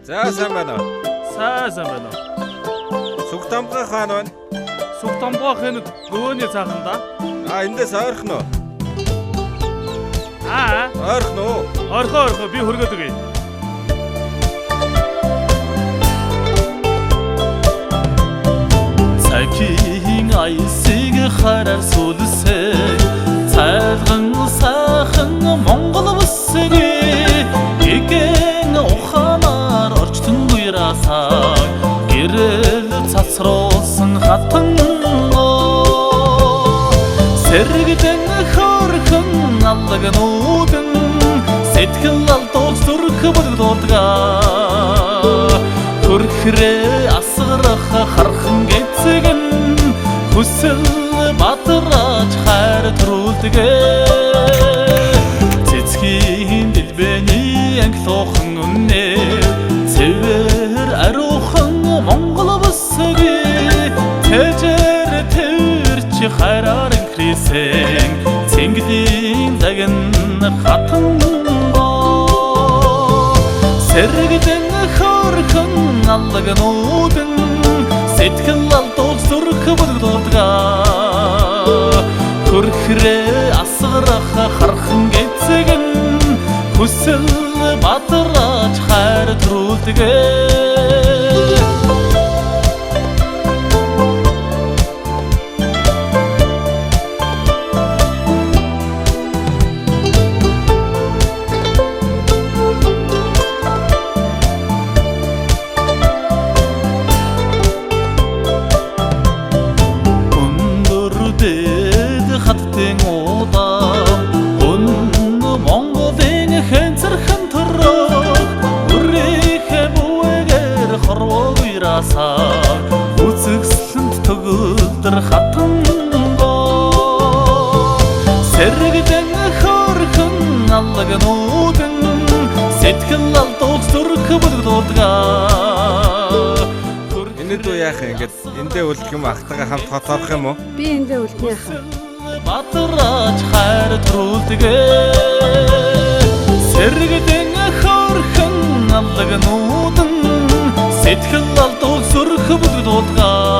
За сайн байна уу? Сайн байна уу? Сүгтамгай хаан байна. Сүгтамгай хэн нөгөөний цаахан да? Эндээс ойрхон уу? Ойрхон уу? Орхоо би хөргөөд өгье. Цагийн аясыг хараар сүлсээ цайлган сайхан Монгол бүсэг гэгэн ухаанаар орчтон буйраасаа гэрэл цацруулсан хатангоо сэргдэн хөрхөн аллагнуудын сэтгэл алдуулж зүрх бүдгдуулдгаа хөрхрээ асгарах хархан гэцгэн хүсэл батрааж хайр төрүүлдэгэ цэцгийн дэлбэний англуухан үннээ цэвэр ариухан Монгол бүсэг тэжэр тэрч хайраар инхрисэн цэнглийн загин хатангоо сэргдэн хөрхөн аллагнуудын сэтгэл алдуулж зүрх бүдгдуулдгаа хөрхрээ асгарах хархан гэцгэн хүсэл батрааж хайр төрүүлдэгэ хаттын удаан өнө Монголын хэнцэрхэн төрөг үрийнхээ бүгээр хорвоо уйраасаа үзэгсэлэнд төгөлдөр хатангоо сэргдэн хөрхөн аллагнуудын сэтгэл алдуулж зүрх бүдгдуулдгаа энэ дүү яах юм ингээд эндээ үлдэх юм ахтайгаа хамт хоцорох юм уу? Би эндээ үлдэх яах вэ? Батрааж хайр төрүүлдэгэ сэргдэн хөрхөн аллагнуудын сэтгэл алдуулж зүрх бүдгдуулдгаа